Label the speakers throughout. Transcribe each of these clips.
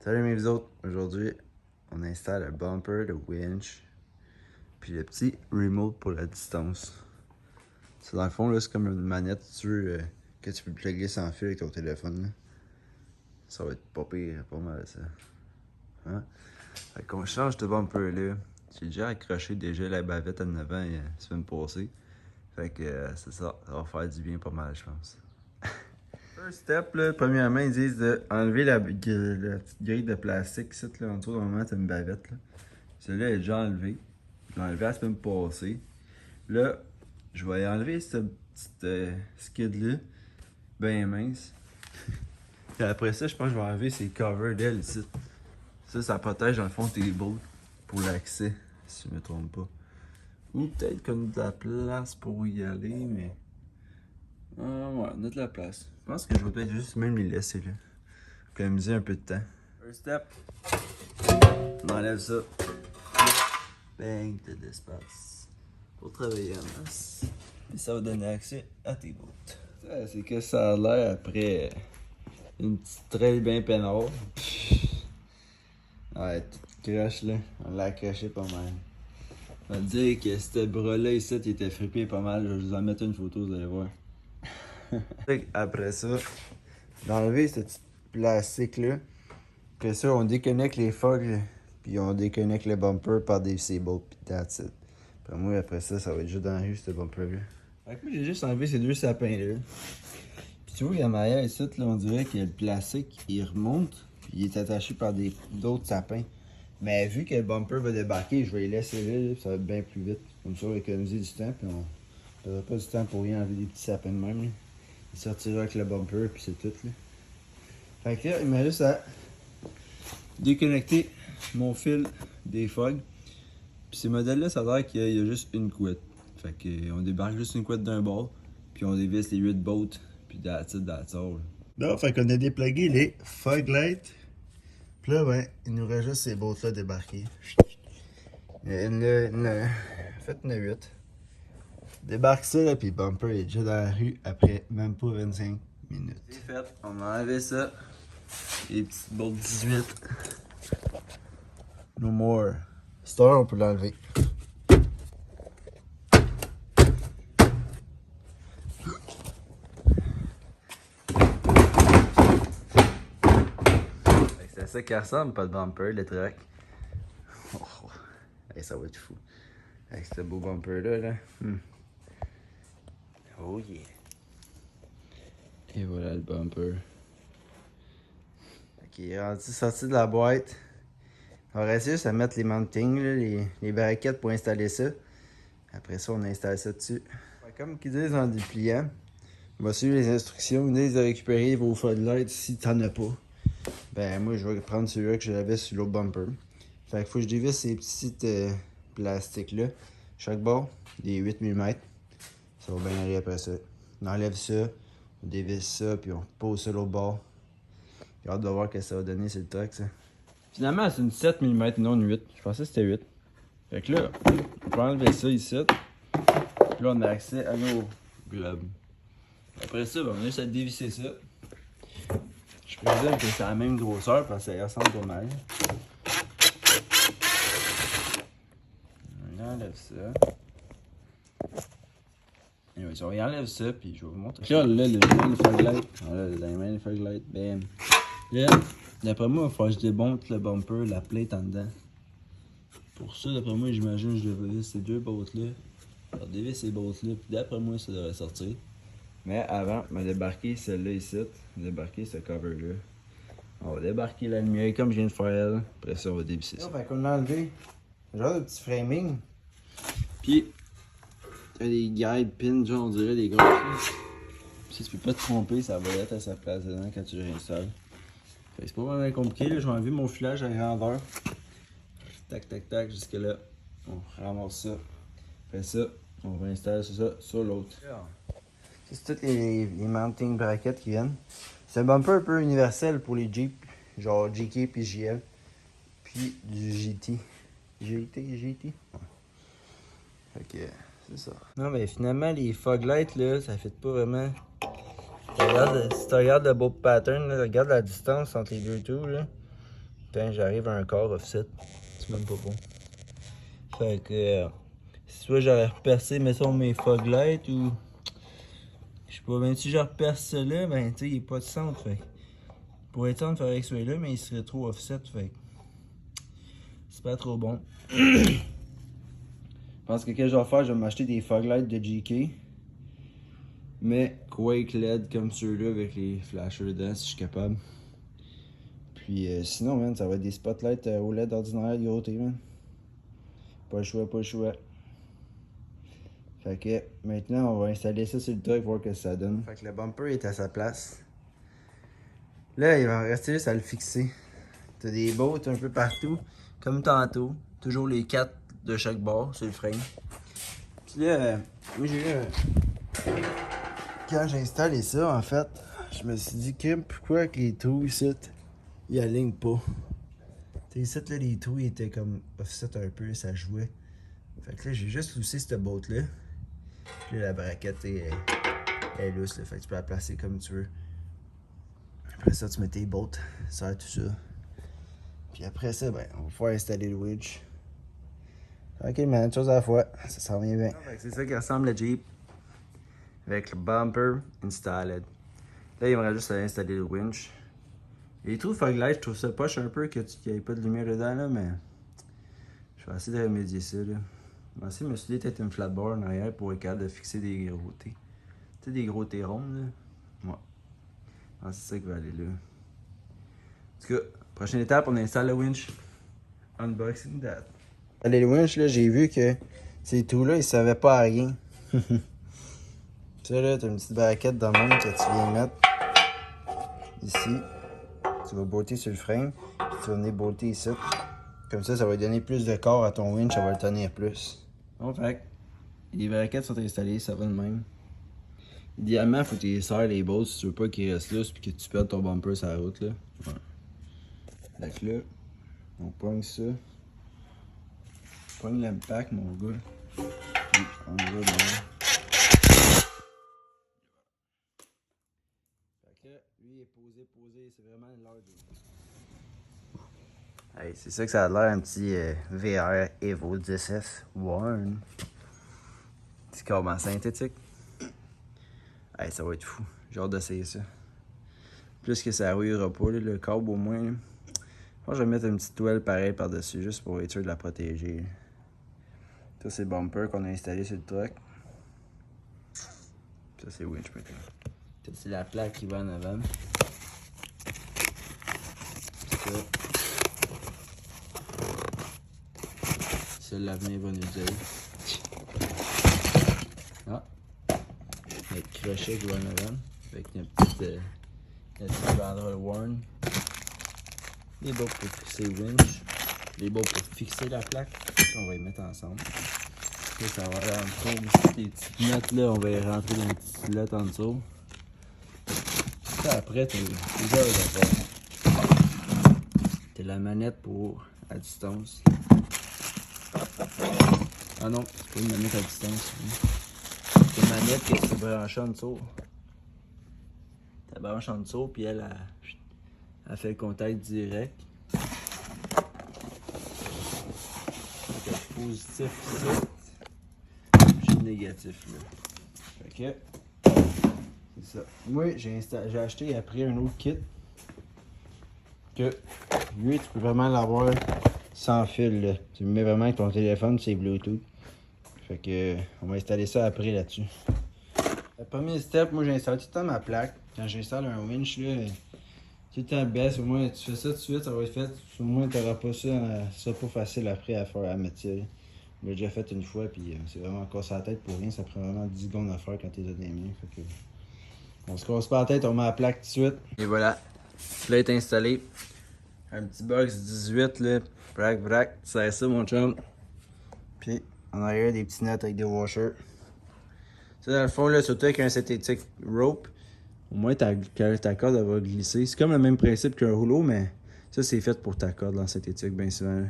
Speaker 1: Salut mes autres, aujourd'hui on installe le bumper, le winch, puis le petit remote pour la distance. C'est dans le fond là, c'est comme une manette que tu peux plugger sans fil avec ton téléphone. Là. Ça va être pas pire, pas mal ça. Hein? Fait qu'on change de bumper là. J'ai déjà accroché la bavette en avant la semaine passée. Fait que c'est ça va faire du bien pas mal je pense. First step, là, premièrement, ils disent d'enlever la petite grille de plastique ici, là, en dessous, normalement, c'est une bavette, là. Celle-là est déjà enlevée. Je l'ai enlevée la semaine passée. Là, je vais enlever cette petite skid-là, bien mince. Et après ça, je pense que je vais enlever ces covers d'elle ici. Ça protège dans le fond tes bolts pour l'accès, si je me trompe pas. Ou peut-être qu'on a de la place pour y aller, mais... ouais, on a de la place. Je pense que je vais peut-être juste même les laisser là. Économiser un peu de temps. First step. On enlève ça. Bang, t'as de l'espace. Pour travailler en masse. Et ça va donner accès à tes bottes. Ça, c'est que ça a l'air après une petite trail bien peinard. Ouais, toute croche là. On l'a accroché pas mal. On va dire que ce bras-là ici, il était frippé pas mal. Je vais vous en mettre une photo, vous allez voir. Après ça, d'enlever ce petit plastique là. Après ça, on déconnecte les fogs, puis on déconnecte le bumper par des C-bolts, puis that's it. Après moi, après ça, ça va être juste dans la rue, ce bumper-là. Fait que moi, j'ai juste enlevé ces deux sapins-là. Puis tu vois, en arrière, ici, là, on dirait que le plastique, il remonte, puis il est attaché par d'autres sapins. Mais vu que le bumper va débarquer, je vais les laisser là, puis ça va être bien plus vite. Comme ça, on va économiser du temps, puis on ne perdra pas du temps pour rien enlever des petits sapins de même. Là. Il sortira avec le bumper, puis c'est tout. Là. Fait que là, il me reste à déconnecter mon fil des fogs. Puis ces modèles-là, ça a l'air qu'il y a juste une couette. Fait qu'on débarque juste une couette d'un bord, puis on dévisse les 8 bolts, puis that's it, that's all. Non, fait qu'on a déplugué les fog lights. Puis là, ben, il nous reste juste ces bolts-là débarqués. En fait, une 8. Débarque ça, là, puis le bumper est déjà dans la rue après même pas 25 minutes. C'est fait, on a enlevé ça. Les petites bolts 18. No more. Star, on peut l'enlever. C'est à ça qui ressemble, pas de bumper, le truck. Oh, hey, ça va être fou. Avec ce beau bumper là. Oh yeah. Et voilà le bumper. Ok, rendu sorti de la boîte. On va essayer juste à mettre les mountings, là, les barriquettes pour installer ça. Après ça, on installe ça dessus. Comme qu'ils disent en dépliant, on va suivre les instructions. Ils disent de récupérer vos floodlights si t'en as pas. Ben moi, je vais prendre celui-là que j'avais sur l'autre bumper. Fait qu'il faut que je dévisse ces petits plastiques-là. Chaque bord, des 8 mm. Ça va bien aller après ça. On enlève ça, on dévisse ça, puis on pose ça l'autre bord. J'ai hâte de voir ce que ça va donner, c'est le truc, ça. Finalement, c'est une 7 mm, non une 8. Je pensais que c'était 8. Fait que là, on peut enlever ça ici. Puis là, on a accès à nos globes. Après ça, ben, on a juste à dévisser ça. Je présume que c'est la même grosseur parce que ça ressemble pas mal. On enlève ça. Et oui, on enlève ça, puis je vais vous montrer. Là, les fog lights. Voilà, les fog lights. Bam. Là, d'après moi, il va falloir que je démonte le bumper, la plate en dedans. Pour ça, d'après moi, j'imagine que je devrais dévisser ces deux bottes-là. Alors, dévisser ces bottes-là, puis d'après moi, ça devrait sortir. Mais avant, on va débarquer celle-là ici. Débarquer ce cover-là. On va débarquer la lumière comme je viens de faire. Après ça, on va dévisser ça. Fait qu'on a enlevé un genre de petit framing. Puis, t'as des guides pins, genre on dirait des grosses. Si tu peux pas te tromper, ça va être à sa place dedans quand tu réinstalles. C'est pas vraiment compliqué, là. Je vais enlever mon filage à grandeur. Tac, tac, tac, jusque là. On ramasse ça. Après ça, on va installer ça sur l'autre. C'est toutes les mounting brackets qui viennent. C'est un bumper un peu universel pour les Jeep, genre GK puis JL. Puis du GT. GT? Ouais. Fait que c'est ça. Non mais finalement les fog lights là, ça fait pas vraiment. Si tu regardes le beau pattern, là, regarde la distance entre les deux tours là. Putain, j'arrive à un quart offset. C'est même pas bon. Fait que soit j'aurais repercé, mettons, mes fog lights ou. Je sais pas, même si je reperce cela, ben tu sais, il est pas de centre. Fait pour être centre, il faudrait que celui-là, mais il serait trop offset. Fait c'est pas trop bon. Je pense que ce que je vais faire, je vais m'acheter des fog lights de GK. Mais Quake LED comme ceux-là avec les flashers dedans si je suis capable. Puis sinon, man, ça va être des spotlights OLED ordinaires de côté, man. Pas le choix, pas le choix. Fait que maintenant, on va installer ça sur le truck, voir ce que ça donne. Fait que le bumper est à sa place. Là, il va rester juste à le fixer. T'as des bottes un peu partout, comme tantôt. Toujours les 4 de chaque bord sur le frame. Puis là, moi j'ai eu quand j'ai installé ça, en fait, je me suis dit que pourquoi que les trous ici, ils alignent pas. T'sais, ici, là, les trous ils étaient comme offset un peu, ça jouait. Fait que là, j'ai juste loussé cette botte-là. Puis là, la braquette est lousse, là, fait que tu peux la placer comme tu veux. Après ça, tu mets tes bottes, serre tout ça. Puis après ça, ben, on va pouvoir installer le winch. Ok, man, une chose à la fois, ça s'en vient bien. C'est ça qui ressemble le Jeep. Avec le bumper installed. Là, il me reste juste à installer le winch. Les trous de fog light, je trouve ça poche un peu qu'il n'y ait pas de lumière dedans, là, mais je vais essayer de remédier ça. Là. Je vais essayer de me souder peut-être une flatboard en arrière pour être capable de fixer des gros T. Tu sais, des gros T ronds, là. Ouais. Ah, c'est ça qui va aller là. En tout cas, prochaine étape, on installe le winch. Unboxing that. Allez, le winch, là, j'ai vu que ces trous-là, ils servaient pas à rien. Ça, là, t'as une petite braquette de même que tu viens mettre ici. Tu vas bolter sur le frame, puis tu vas venir bolter ici. Comme ça va donner plus de corps à ton winch, ça va le tenir plus. Bon, fait les braquettes sont installées, ça va de même. Idéalement, il faut que tu les serres les bolts si tu veux pas qu'ils restent lousses et que tu perdes ton bumper sur la route. Là. Ouais. Fait que là, on pogne ça. On pogne l'impact, mon gars. Puis on y va dedans. Fait que là, lui il est posé, c'est vraiment l'heure de. Hey, c'est ça que ça a l'air, un petit VR Evo 10S One. Petit câble en synthétique. Hey, ça va être fou. J'ai hâte d'essayer ça. Plus que ça rouillera pas, là, le câble au moins. Là. Je vais mettre une petite toile pareille par-dessus, juste pour être sûr de la protéger. Là. Ça, c'est le bumper qu'on a installé sur le truck. Ça, c'est winch maintenant. Ça, c'est la plaque qui va en avant. Ça. Ça, l'avenir va nous dire. Ah! Notre crochet qui va en avant. Avec une petite banderole Warn. Les bas pour fixer le winch. Les bas pour fixer la plaque. On va les mettre ensemble. Là, ça va rentrer les petites notes là. On va les rentrer dans les petites filettes en dessous. Ça, après, t'as déjà t'as la manette pour à distance. Ah non, c'est pas une manette à distance. C'est une manette que tu branches en dessous. Tu branches en dessous, puis elle fait le contact direct. Donc, positif ici, puis négatif là. Fait que, c'est ça. Moi, j'ai acheté après un autre kit. Que lui, tu peux vraiment l'avoir sans fil. Là. Tu le mets vraiment avec ton téléphone, c'est Bluetooth. Fait que, on va installer ça après là-dessus. Le premier step, moi j'installe tout le temps ma plaque. Quand j'installe un winch, là, tout le temps baisse. Au moins, tu fais ça tout de suite, ça va être fait. Au moins, tu n'auras pas ça. Ça pas facile après à faire à mettre ça. Je l'ai déjà fait une fois, puis c'est vraiment cassé la tête pour rien. Ça prend vraiment 10 secondes à faire quand tu es dans les mains. Fait que, on se casse pas la tête, on met la plaque tout de suite. Et voilà. Là, est installé. Un petit box 18 là. Brac, brac. C'est ça, mon chum. Puis, en arrière, des petits nets avec des washers. Ça, dans le fond, là, surtout avec un synthétique rope, au moins ta corde elle va glisser. C'est comme le même principe qu'un rouleau, mais ça, c'est fait pour ta corde en synthétique, bien souvent. Là.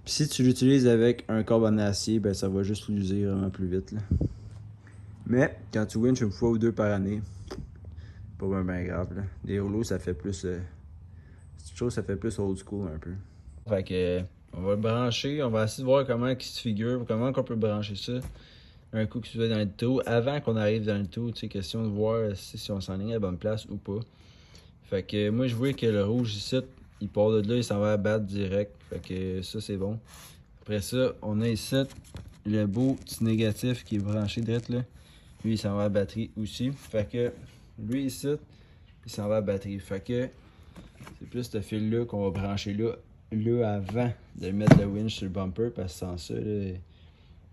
Speaker 1: Puis si tu l'utilises avec un câble en acier, ben ça va juste l'user vraiment plus vite. Là. Mais quand tu winches une fois ou deux par année, pas bien grave. Là. Des rouleaux, ça fait plus. Cette chose, ça fait plus old school un peu.
Speaker 2: Fait que, on va le brancher, on va essayer de voir comment il se figure, comment on peut brancher ça. Un coup que tu vas dans le trou, avant qu'on arrive dans le trou, tu sais, question de voir si on s'enligne à la bonne place ou pas. Fait que moi je vois que le rouge ici, il part de là, il s'en va à battre direct. Fait que ça c'est bon. Après ça, on a ici le beau petit négatif qui est branché direct là. Lui il s'en va à la batterie aussi. Fait que lui ici, il s'en va à la batterie. Fait que c'est plus ce fil là qu'on va brancher là avant de mettre le winch sur le bumper parce que sans ça là,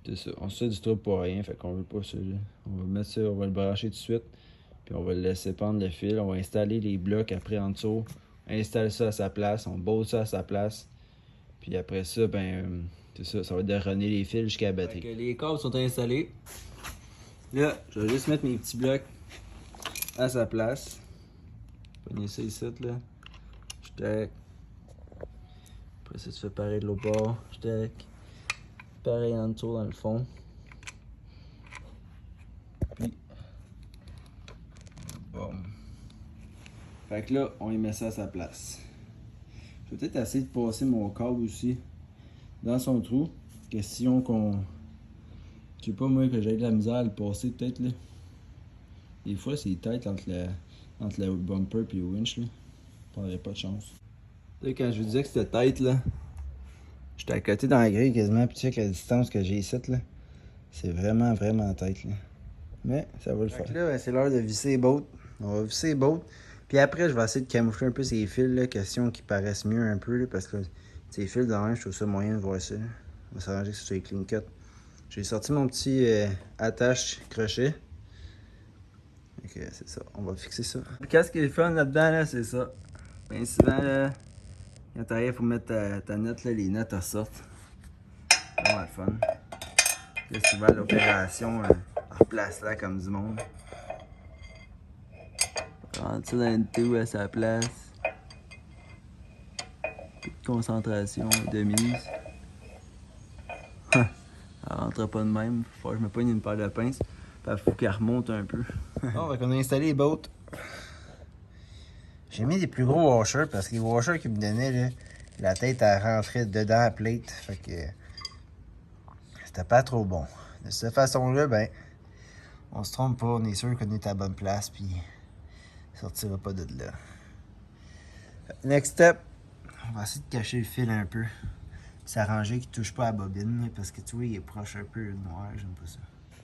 Speaker 2: c'est ça. On se fait du trouble pour rien, fait qu'on veut pas ça là. On va mettre ça, on va le brancher tout de suite. Puis on va le laisser pendre le fil. On va installer les blocs après en dessous. On installe ça à sa place. On bosse ça à sa place. Puis après ça, ben, c'est ça. Ça va déronner les fils jusqu'à la batterie. Fait que les câbles sont installés. Là, je vais juste mettre mes petits blocs à sa place. Pogner ça ici, là. J'tac. Après ça, tu fais pareil de l'autre bord. J'tac. Pareil en dessous dans le fond. Puis. Bon. Fait que là, on y met ça à sa place. Je vais peut-être essayer de passer mon câble aussi dans son trou. Question qu'on... Je sais pas moi que j'ai de la misère à le passer peut-être là. Des fois c'est tête entre le bumper et le winch là. Je prendrais pas de chance. Là quand je vous disais que c'était tête là, j'étais à côté dans la grille quasiment, puis tu sais que la distance que j'ai ici là, c'est vraiment tête là. Mais ça va le faire. Là, ben, c'est l'heure de visser les bottes. On va visser les bottes. Puis après, je vais essayer de camoufler un peu ces fils, là, question qu'ils paraissent mieux un peu, là, parce que ces fils de même, je trouve ça moyen de voir ça. Là. On va s'arranger que ce soit les clean cut. J'ai sorti mon petit attache crochet. Ok, c'est ça. On va fixer ça. Qu'est-ce qui est le fun là-dedans, là, c'est ça. Bien souvent, là, quand t'arrives, il faut mettre ta note, là, les notes ressortent. C'est vraiment le fun. Là, souvent, l'opération, en place là comme du monde. Rentre ça dans le tout à sa place. Toute concentration de mise. Elle rentre pas de même. Faut que je me pogne une paire de pinces. Il faut qu'elle remonte un peu. Bon, on a installé les bottes. J'ai mis des plus gros washers parce que les washers qu'ils me donnaient, là, la tête elle rentrait dedans la plate. Fait que c'était pas trop bon. De cette façon-là, ben, on se trompe pas. On est sûr qu'on est à la bonne place. Puis, on sortira pas de là. Next step, on va essayer de cacher le fil un peu. S'arranger qu'il touche pas à la bobine, parce que tu vois, il est proche un peu noir, j'aime pas ça.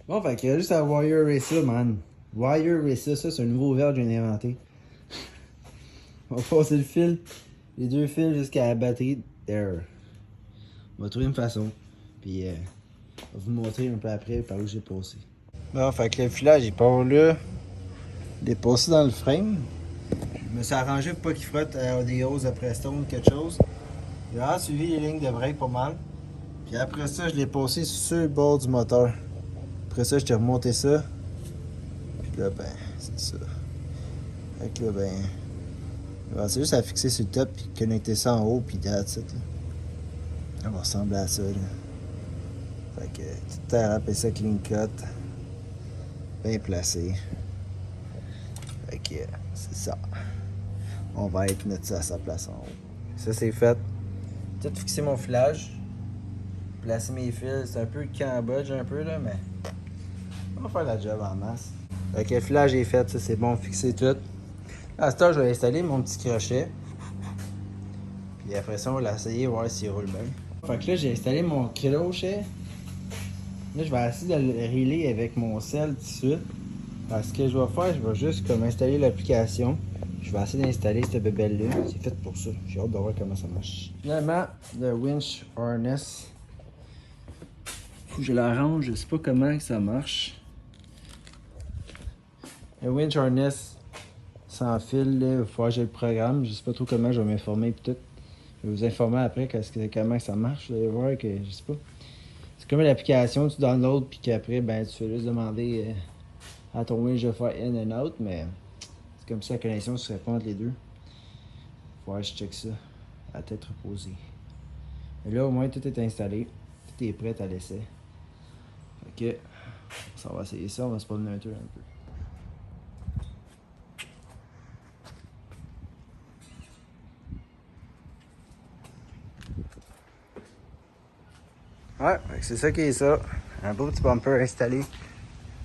Speaker 2: Bon, fait qu'il y a juste à wire ça, man. Wire ça, c'est un nouveau verbe que j'ai inventé. On va passer le fil, les deux fils jusqu'à la batterie. There. On va trouver une façon. Puis, on va vous montrer un peu après par où j'ai passé. Bon, fait que le filage, il part là. Il est passé dans le frame. Je me suis arrangé pour pas qu'il frotte des hausses de Prestone ou quelque chose. J'ai vraiment suivi les lignes de break pas mal. Puis après ça, je l'ai passé sur le bord du moteur. Après ça, je t'ai remonté ça. Puis là, ben, c'est ça. Fait que là, ben, c'est juste à fixer sur le top puis connecter ça en haut puis that's it. Ça va ressembler à ça, là. Fait que tout à rappeler ça clean cut. Bien placé. Fait que c'est ça. On va être mettre ça à sa place en haut. Ça, c'est fait. Tout fixer mon filage. Placer mes fils. C'est un peu cambodge un peu là, mais on va faire la job en masse. Fait que le filage est fait, ça c'est bon, fixé tout. À ce temps, je vais installer mon petit crochet. Puis après ça, on va l'essayer, voir s'il roule bien. Fait que là, j'ai installé mon crochet. Là, je vais essayer de le relayer avec mon sel tout de suite. Parce que je vais faire, je vais juste comme installer l'application. Je vais essayer d'installer cette bébelle-là. C'est fait pour ça. J'ai hâte de voir comment ça marche. Finalement, le winch harness. Faut que je l'arrange, je sais pas comment ça marche. Le winch harness sans fil, là, il va falloir que j'ai le programme. Je sais pas trop comment je vais m'informer et tout. Je vais vous informer après comment ça marche. Vous allez voir que je sais pas. C'est comme l'application, tu downloads puis qu'après ben tu fais juste demander à ton winch de faire in and out, mais c'est comme ça la connexion se répond entre les deux. Faut que je check ça à tête reposée. Et là au moins tout est installé. Tout est prêt à l'essai. Ok. Ça va essayer ça, on va se promener un peu. Ouais, c'est ça qui est ça. Un beau petit bumper installé.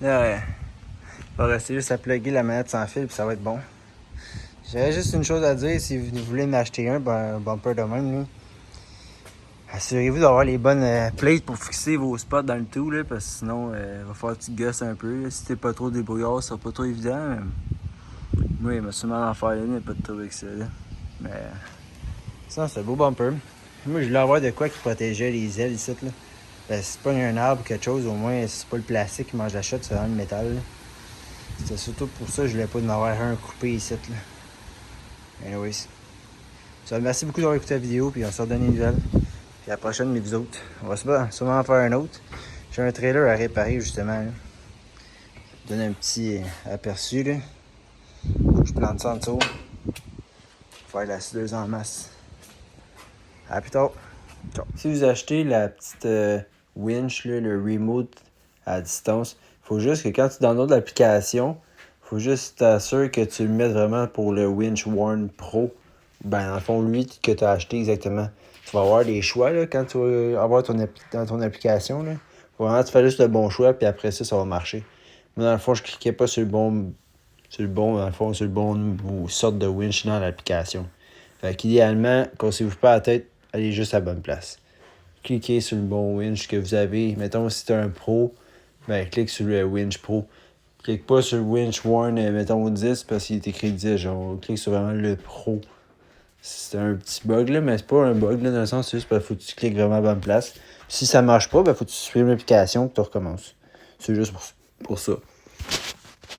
Speaker 2: Là, il va rester juste à plugger la manette sans fil, puis ça va être bon. J'avais juste une chose à dire, si vous voulez m'acheter un bumper de même, là, assurez-vous d'avoir les bonnes plates pour fixer vos spots dans le tout, là, parce que sinon, il va falloir que tu gosses un peu. Là. Si t'es pas trop débrouillard, ça sera pas trop évident. Mais... Moi, il m'a sûrement en faire une, il n'y a pas de trouble avec ça. Là. Mais ça, c'est un beau bumper. Moi, je voulais avoir de quoi qui protégeait les ailes ici. Là. Ben, si c'est pas un arbre ou quelque chose, au moins, si c'est pas le plastique qui mange la chute, c'est vraiment le métal. Là. C'était surtout pour ça que je voulais pas en avoir un coupé ici. Là. Anyways. Ça, merci beaucoup d'avoir écouté la vidéo, puis on se redonne une nouvelle. Puis à la prochaine, mais vous autres. On va sûrement en faire un autre. J'ai un trailer à réparer, justement. Là. Je donne un petit aperçu. Là. Je plante ça en dessous. Faire de la cideuse en masse. À plus tard. Ciao. Si vous achetez la petite winch, là, le remote à distance, il faut juste que quand tu downloads l'application, il faut juste t'assurer que tu le mettes vraiment pour le Winch One Pro. Ben, dans le fond, lui que tu as acheté exactement. Tu vas avoir des choix là, quand tu vas avoir dans ton application. Là. Faut vraiment que tu fasses juste le bon choix, puis après ça, ça va marcher. Moi, dans le fond, je cliquais pas sur le bon, dans le fond, sur le bon sorte de winch dans l'application. Fait qu'idéalement, cassez-vous pas la tête, allez juste à la bonne place. Cliquez sur le bon winch que vous avez. Mettons, si tu un pro, ben clique sur le winch pro. Clique pas sur le winch One, mettons 10, parce qu'il est écrit 10. Genre, clique sur vraiment le pro. C'est un petit bug, là, mais c'est pas un bug, là, dans le sens, c'est juste parce qu'il faut que tu cliques vraiment à la bonne place. Si ça marche pas, ben faut que tu supprimes l'application et que tu recommences. C'est juste pour ça.